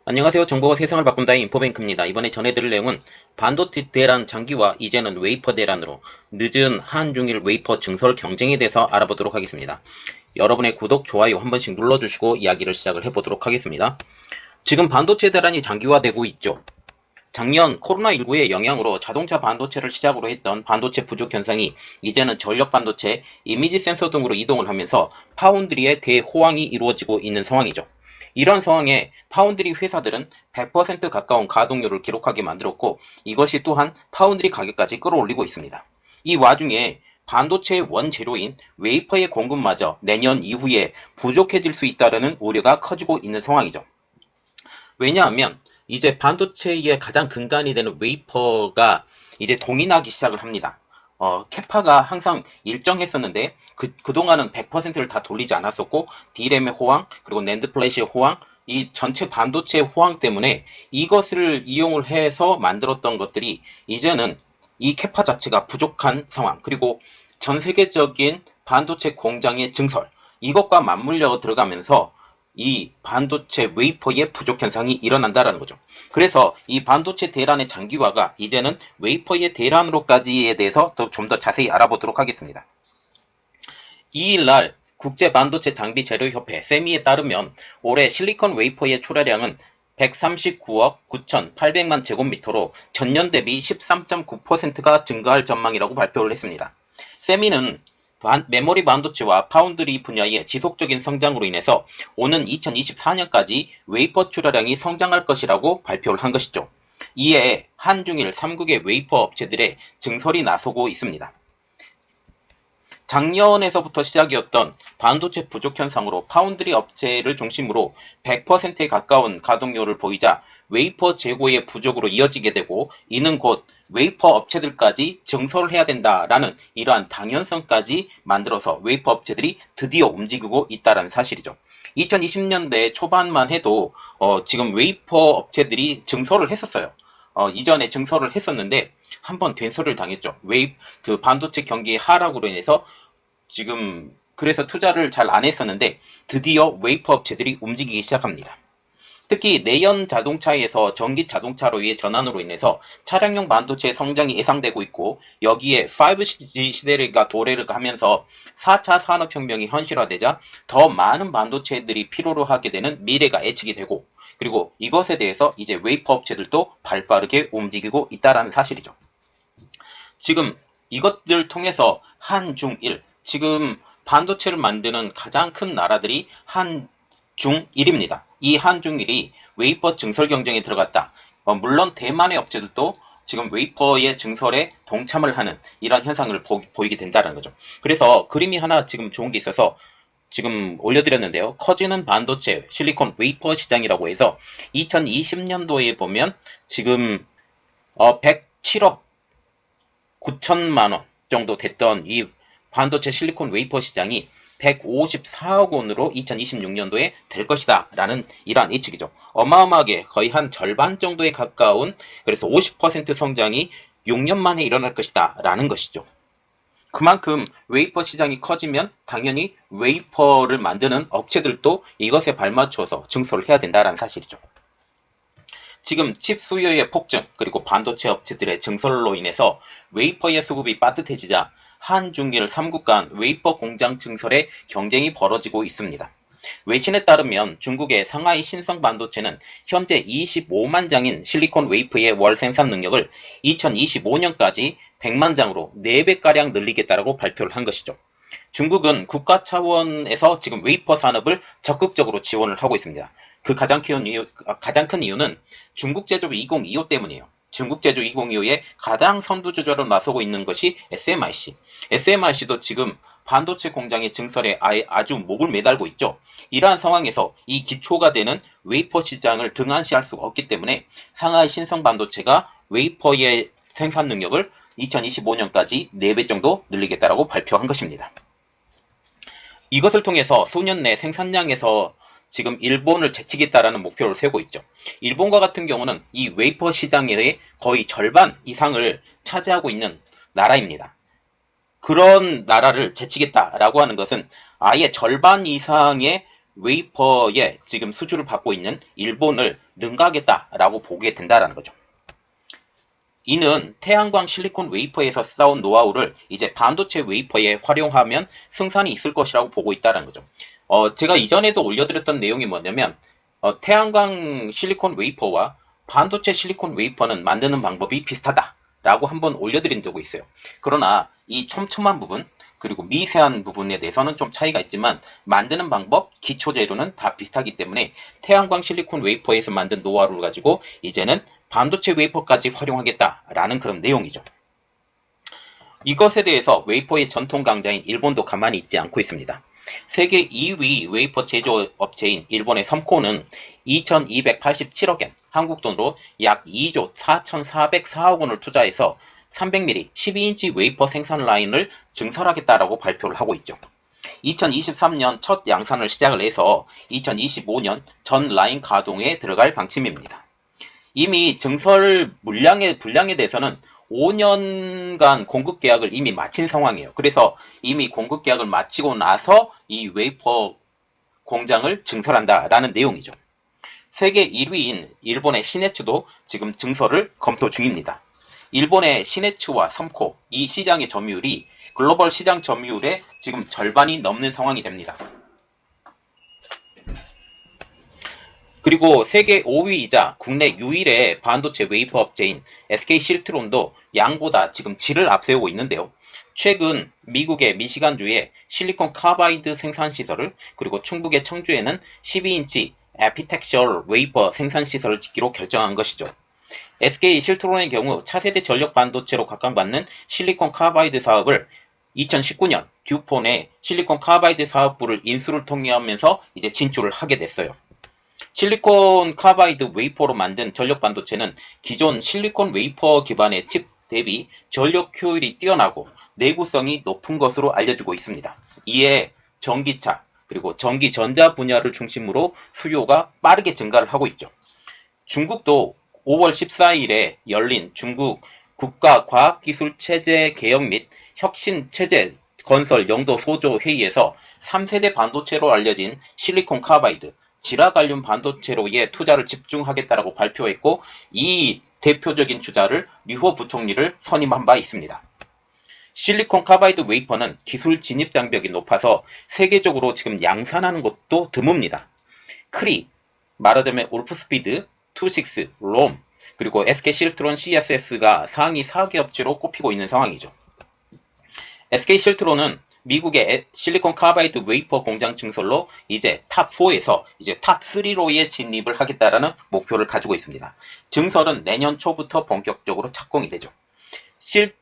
안녕하세요. 정보가 세상을 바꾼다의 인포뱅크입니다. 이번에 전해드릴 내용은 반도체 대란 장기화 이제는 웨이퍼 대란으로 늦은 한중일 웨이퍼 증설 경쟁에 대해서 알아보도록 하겠습니다. 여러분의 구독, 좋아요 한 번씩 눌러주시고 이야기를 시작을 해보도록 하겠습니다. 지금 반도체 대란이 장기화되고 있죠. 작년 코로나19의 영향으로 자동차 반도체를 시작으로 했던 반도체 부족 현상이 이제는 전력 반도체, 이미지 센서 등으로 이동을 하면서 파운드리의 대호황이 이루어지고 있는 상황이죠. 이런 상황에 파운드리 회사들은 100% 가까운 가동률을 기록하게 만들었고 이것이 또한 파운드리 가격까지 끌어올리고 있습니다. 이 와중에 반도체의 원재료인 웨이퍼의 공급마저 내년 이후에 부족해질 수 있다는 우려가 커지고 있는 상황이죠. 왜냐하면 이제 반도체의 가장 근간이 되는 웨이퍼가 이제 동이 나기 시작을 합니다. 캐파가 항상 일정했었는데 그동안은 100%를 다 돌리지 않았었고 D램의 호황 그리고 낸드 플래시의 호황 이 전체 반도체의 호황 때문에 이것을 이용을 해서 만들었던 것들이 이제는 이 캐파 자체가 부족한 상황 그리고 전 세계적인 반도체 공장의 증설 이것과 맞물려 들어가면서 이 반도체 웨이퍼의 부족 현상이 일어난다는 거죠. 그래서 이 반도체 대란의 장기화가 이제는 웨이퍼의 대란으로까지에 대해서 좀 더 자세히 알아보도록 하겠습니다. 2일날 국제 반도체 장비 재료협회 세미에 따르면 올해 실리콘 웨이퍼의 출하량은 139억 9,800만 제곱미터로 전년 대비 13.9%가 증가할 전망이라고 발표를 했습니다. 세미는 메모리 반도체와 파운드리 분야의 지속적인 성장으로 인해서 오는 2024년까지 웨이퍼 출하량이 성장할 것이라고 발표를 한 것이죠. 이에 한중일 3국의 웨이퍼 업체들의 증설이 나서고 있습니다. 작년에서부터 시작이었던 반도체 부족 현상으로 파운드리 업체를 중심으로 100%에 가까운 가동률을 보이자 웨이퍼 재고의 부족으로 이어지게 되고 이는 곧 웨이퍼 업체들까지 증설을 해야 된다라는 이러한 당연성까지 만들어서 웨이퍼 업체들이 드디어 움직이고 있다는 사실이죠. 2020년대 초반만 해도 지금 웨이퍼 업체들이 증설을 했었어요. 이전에 증설을 했었는데 한번 된설을 당했죠. 그 반도체 경기 하락으로 인해서 지금 그래서 투자를 잘 안 했었는데 드디어 웨이퍼 업체들이 움직이기 시작합니다. 특히 내연 자동차에서 전기 자동차로의 전환으로 인해서 차량용 반도체의 성장이 예상되고 있고 여기에 5G 시대가 도래를 하면서 4차 산업혁명이 현실화되자 더 많은 반도체들이 필요로 하게 되는 미래가 예측이 되고 그리고 이것에 대해서 이제 웨이퍼 업체들도 발빠르게 움직이고 있다는 사실이죠. 지금 이것들 통해서 한중일 지금 반도체를 만드는 가장 큰 나라들이 한중일입니다. 이 한중일이 웨이퍼 증설 경쟁에 들어갔다. 물론 대만의 업체들도 지금 웨이퍼의 증설에 동참을 하는 이런 현상을 보이게 된다는 거죠. 그래서 그림이 하나 지금 좋은 게 있어서 지금 올려드렸는데요. 커지는 반도체 실리콘 웨이퍼 시장이라고 해서 2020년도에 보면 지금 107억 9천만 원 정도 됐던 이 반도체 실리콘 웨이퍼 시장이 154억 원으로 2026년도에 될 것이다 라는 이러한 예측이죠. 어마어마하게 거의 한 절반 정도에 가까운 그래서 50% 성장이 6년 만에 일어날 것이다 라는 것이죠. 그만큼 웨이퍼 시장이 커지면 당연히 웨이퍼를 만드는 업체들도 이것에 발맞춰서 증설을 해야 된다는 사실이죠. 지금 칩 수요의 폭증 그리고 반도체 업체들의 증설로 인해서 웨이퍼의 수급이 빠듯해지자 한중일 3국 간 웨이퍼 공장 증설의 경쟁이 벌어지고 있습니다. 외신에 따르면 중국의 상하이 신성 반도체는 현재 25만 장인 실리콘 웨이퍼의 월 생산 능력을 2025년까지 100만 장으로 4배가량 늘리겠다고 발표를 한 것이죠. 중국은 국가 차원에서 지금 웨이퍼 산업을 적극적으로 지원을 하고 있습니다. 그 가장 큰 이유는 중국 제조 2025 때문이에요. 중국 제조 2025의 가장 선두주자로 나서고 있는 것이 SMIC. SMIC도 지금 반도체 공장의 증설에 아주 목을 매달고 있죠. 이러한 상황에서 이 기초가 되는 웨이퍼 시장을 등한시할 수가 없기 때문에 상하이 신성 반도체가 웨이퍼의 생산 능력을 2025년까지 4배 정도 늘리겠다고 발표한 것입니다. 이것을 통해서 수년 내 생산량에서 지금 일본을 제치겠다라는 목표를 세우고 있죠. 일본과 같은 경우는 이 웨이퍼 시장의 거의 절반 이상을 차지하고 있는 나라입니다. 그런 나라를 제치겠다라고 하는 것은 아예 절반 이상의 웨이퍼의 지금 수주를 받고 있는 일본을 능가하겠다라고 보게 된다라는 거죠. 이는 태양광 실리콘 웨이퍼에서 쌓은 노하우를 이제 반도체 웨이퍼에 활용하면 승산이 있을 것이라고 보고 있다는 거죠. 제가 이전에도 올려드렸던 내용이 뭐냐면 태양광 실리콘 웨이퍼와 반도체 실리콘 웨이퍼는 만드는 방법이 비슷하다라고 한번 올려드린 적이 있어요. 그러나 이 촘촘한 부분 그리고 미세한 부분에 대해서는 좀 차이가 있지만 만드는 방법, 기초 재료는 다 비슷하기 때문에 태양광 실리콘 웨이퍼에서 만든 노하우를 가지고 이제는 반도체 웨이퍼까지 활용하겠다라는 그런 내용이죠. 이것에 대해서 웨이퍼의 전통 강자인 일본도 가만히 있지 않고 있습니다. 세계 2위 웨이퍼 제조업체인 일본의 섬코는 2287억엔, 한국 돈으로 약 2조 4404억 원을 투자해서 300mm 12인치 웨이퍼 생산 라인을 증설하겠다라고 발표를 하고 있죠. 2023년 첫 양산을 시작을 해서 2025년 전 라인 가동에 들어갈 방침입니다. 이미 증설 분량에 대해서는 5년간 공급 계약을 이미 마친 상황이에요. 그래서 이미 공급 계약을 마치고 나서 이 웨이퍼 공장을 증설한다라는 내용이죠. 세계 1위인 일본의 시네츠도 지금 증설을 검토 중입니다. 일본의 시네츠와 섬코, 이 시장의 점유율이 글로벌 시장 점유율의 지금 절반이 넘는 상황이 됩니다. 그리고 세계 5위이자 국내 유일의 반도체 웨이퍼 업체인 SK 실트론도 양보다 지금 질을 앞세우고 있는데요. 최근 미국의 미시간주에 실리콘 카바이드 생산 시설을, 그리고 충북의 청주에는 12인치 에피텍셜 웨이퍼 생산 시설을 짓기로 결정한 것이죠. SK 실트론의 경우 차세대 전력 반도체로 각광받는 실리콘 카바이드 사업을 2019년 듀폰의 실리콘 카바이드 사업부를 인수를 통해하면서 이제 진출을 하게 됐어요. 실리콘 카바이드 웨이퍼로 만든 전력 반도체는 기존 실리콘 웨이퍼 기반의 칩 대비 전력 효율이 뛰어나고 내구성이 높은 것으로 알려지고 있습니다. 이에 전기차 그리고 전기전자 분야를 중심으로 수요가 빠르게 증가를 하고 있죠. 중국도 5월 14일에 열린 중국 국가과학기술체제 개혁 및 혁신체제 건설 영도 소조 회의에서 3세대 반도체로 알려진 실리콘 카바이드, 지라갈륨 반도체로의 투자를 집중하겠다라고 발표했고, 이 대표적인 주자를 류호 부총리를 선임한 바 있습니다. 실리콘 카바이드 웨이퍼는 기술 진입 장벽이 높아서 세계적으로 지금 양산하는 것도 드뭅니다. 크리, 말하자면 울프스피드, 투식스, 롬, 그리고 SK 실트론 CSS가 상위 4개 업체로 꼽히고 있는 상황이죠. SK 실트론은 미국의 실리콘 카바이드 웨이퍼 공장 증설로 이제 탑4에서 이제 탑3로의 진입을 하겠다라는 목표를 가지고 있습니다. 증설은 내년 초부터 본격적으로 착공이 되죠.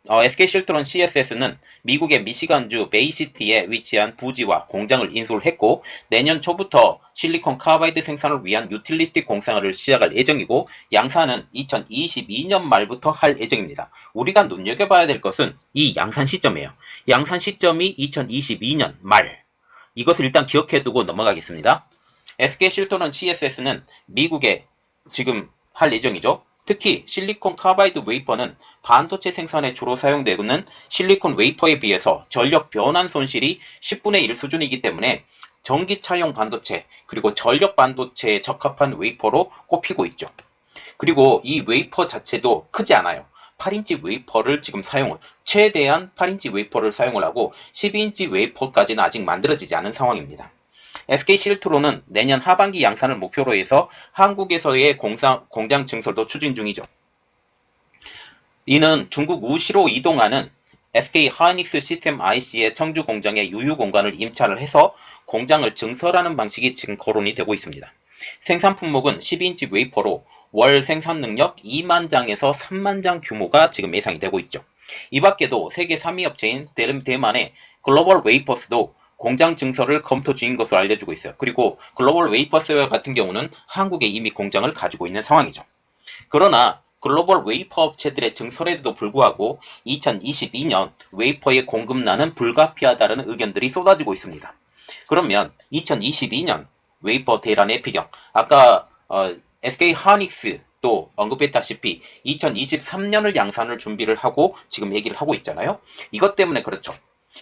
SK 실트론 CSS는 미국의 미시간주 베이시티에 위치한 부지와 공장을 인수를 했고, 내년 초부터 실리콘 카바이드 생산을 위한 유틸리티 공사를 시작할 예정이고, 양산은 2022년 말부터 할 예정입니다. 우리가 눈여겨봐야 될 것은 이 양산 시점이에요. 양산 시점이 2022년 말. 이것을 일단 기억해두고 넘어가겠습니다. SK 실트론 CSS는 미국에 지금 할 예정이죠. 특히 실리콘 카바이드 웨이퍼는 반도체 생산에 주로 사용되는 실리콘 웨이퍼에 비해서 전력 변환 손실이 10분의 1 수준이기 때문에 전기차용 반도체 그리고 전력 반도체에 적합한 웨이퍼로 꼽히고 있죠. 그리고 이 웨이퍼 자체도 크지 않아요. 8인치 웨이퍼를 지금 최대한 8인치 웨이퍼를 사용을 하고 12인치 웨이퍼까지는 아직 만들어지지 않은 상황입니다. SK 실트론은 내년 하반기 양산을 목표로 해서 한국에서의 공장 증설도 추진 중이죠. 이는 중국 우시로 이동하는 SK 하이닉스 시스템 IC의 청주 공장의 유휴 공간을 임차를 해서 공장을 증설하는 방식이 지금 거론이 되고 있습니다. 생산 품목은 12인치 웨이퍼로 월 생산 능력 2만 장에서 3만 장 규모가 지금 예상이 되고 있죠. 이 밖에도 세계 3위 업체인 대만의 글로벌 웨이퍼스도 공장 증설을 검토 중인 것으로 알려지고 있어요. 그리고 글로벌 웨이퍼스 같은 경우는 한국에 이미 공장을 가지고 있는 상황이죠. 그러나 글로벌 웨이퍼 업체들의 증설에도 불구하고 2022년 웨이퍼의 공급난은 불가피하다는 의견들이 쏟아지고 있습니다. 그러면 2022년 웨이퍼 대란의 배경, 아까 SK 하이닉스도 언급했다시피 2023년을 양산을 준비를 하고 지금 얘기를 하고 있잖아요. 이것 때문에 그렇죠.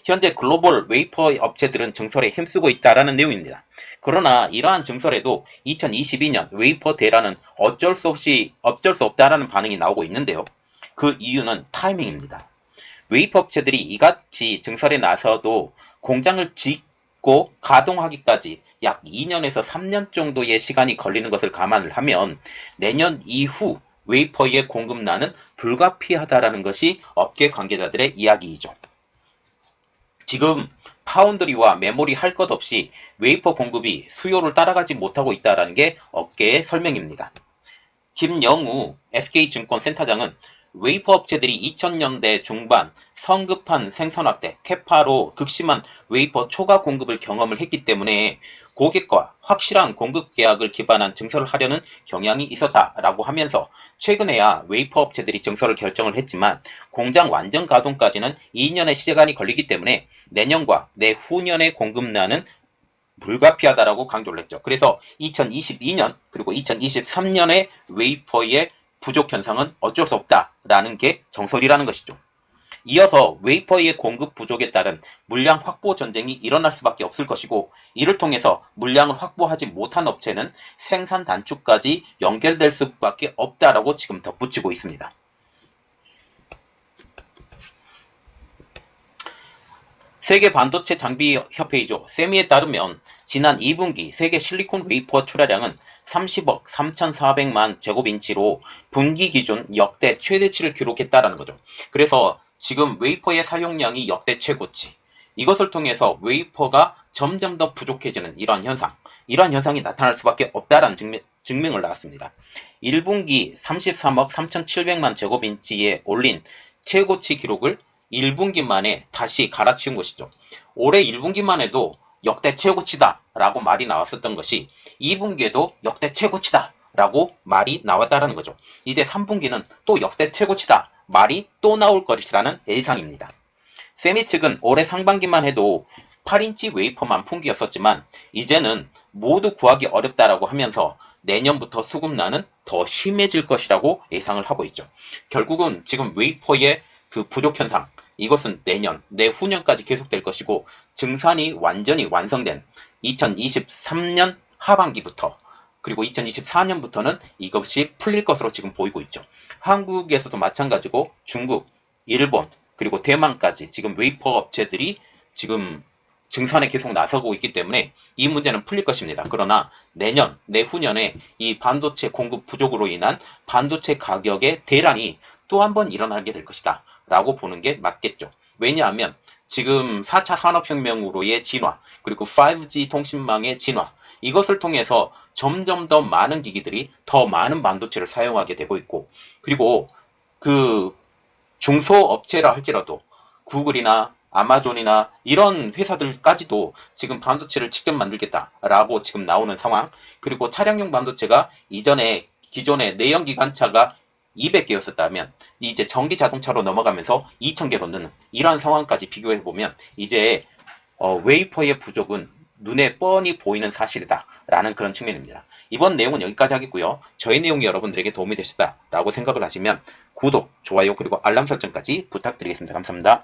현재 글로벌 웨이퍼 업체들은 증설에 힘쓰고 있다라는 내용입니다. 그러나 이러한 증설에도 2022년 웨이퍼 대란은 어쩔 수 없다라는 반응이 나오고 있는데요. 그 이유는 타이밍입니다. 웨이퍼 업체들이 이같이 증설에 나서도 공장을 짓고 가동하기까지 약 2년에서 3년 정도의 시간이 걸리는 것을 감안을 하면 내년 이후 웨이퍼의 공급난은 불가피하다라는 것이 업계 관계자들의 이야기이죠. 지금 파운드리와 메모리 할 것 없이 웨이퍼 공급이 수요를 따라가지 못하고 있다는 게 업계의 설명입니다. 김영우 SK증권 센터장은 웨이퍼 업체들이 2000년대 중반 성급한 생산 확대, 캐파로 극심한 웨이퍼 초과 공급을 경험을 했기 때문에 고객과 확실한 공급 계약을 기반한 증설을 하려는 경향이 있었다라고 하면서 최근에야 웨이퍼 업체들이 증설을 결정을 했지만 공장 완전 가동까지는 2년의 시간이 걸리기 때문에 내년과 내후년의 공급난은 불가피하다라고 강조를 했죠. 그래서 2022년 그리고 2023년의 웨이퍼의 부족 현상은 어쩔 수 없다라는 게 정설이라는 것이죠. 이어서 웨이퍼의 공급 부족에 따른 물량 확보 전쟁이 일어날 수밖에 없을 것이고 이를 통해서 물량을 확보하지 못한 업체는 생산 단축까지 연결될 수밖에 없다라고 지금 덧붙이고 있습니다. 세계 반도체 장비 협회이죠. 세미에 따르면 지난 2분기 세계 실리콘 웨이퍼 출하량은 30억 3,400만 제곱인치로 분기 기준 역대 최대치를 기록했다라는 거죠. 그래서 지금 웨이퍼의 사용량이 역대 최고치. 이것을 통해서 웨이퍼가 점점 더 부족해지는 이러한 현상이 나타날 수밖에 없다라는 증명을 나왔습니다. 1분기 33억 3,700만 제곱인치에 올린 최고치 기록을 1분기 만에 다시 갈아치운 것이죠. 올해 1분기만 해도 역대 최고치다 라고 말이 나왔었던 것이 2분기에도 역대 최고치다 라고 말이 나왔다는 거죠. 이제 3분기는 또 역대 최고치다 말이 또 나올 것이라는 예상입니다. 세미 측은 올해 상반기만 해도 8인치 웨이퍼만 풍기였었지만 이제는 모두 구하기 어렵다라고 하면서 내년부터 수급난은 더 심해질 것이라고 예상을 하고 있죠. 결국은 지금 웨이퍼의 그 부족 현상, 이것은 내년, 내후년까지 계속될 것이고 증산이 완전히 완성된 2023년 하반기부터 그리고 2024년부터는 이것이 풀릴 것으로 지금 보이고 있죠. 한국에서도 마찬가지고 중국, 일본, 그리고 대만까지 지금 웨이퍼 업체들이 지금 증산에 계속 나서고 있기 때문에 이 문제는 풀릴 것입니다. 그러나 내년, 내후년에 이 반도체 공급 부족으로 인한 반도체 가격의 대란이 또 한 번 일어나게 될 것이다 라고 보는 게 맞겠죠. 왜냐하면 지금 4차 산업혁명으로의 진화 그리고 5G 통신망의 진화 이것을 통해서 점점 더 많은 기기들이 더 많은 반도체를 사용하게 되고 있고 그리고 그 중소업체라 할지라도 구글이나 아마존이나 이런 회사들까지도 지금 반도체를 직접 만들겠다라고 지금 나오는 상황 그리고 차량용 반도체가 이전에 기존의 내연기관차가 200개였었다면 이제 전기 자동차로 넘어가면서 2000개로 느는 이러한 상황까지 비교해보면 이제 웨이퍼의 부족은 눈에 뻔히 보이는 사실이다 라는 그런 측면입니다. 이번 내용은 여기까지 하겠고요. 저희 내용이 여러분들에게 도움이 되셨다라고 생각을 하시면 구독, 좋아요 그리고 알람 설정까지 부탁드리겠습니다. 감사합니다.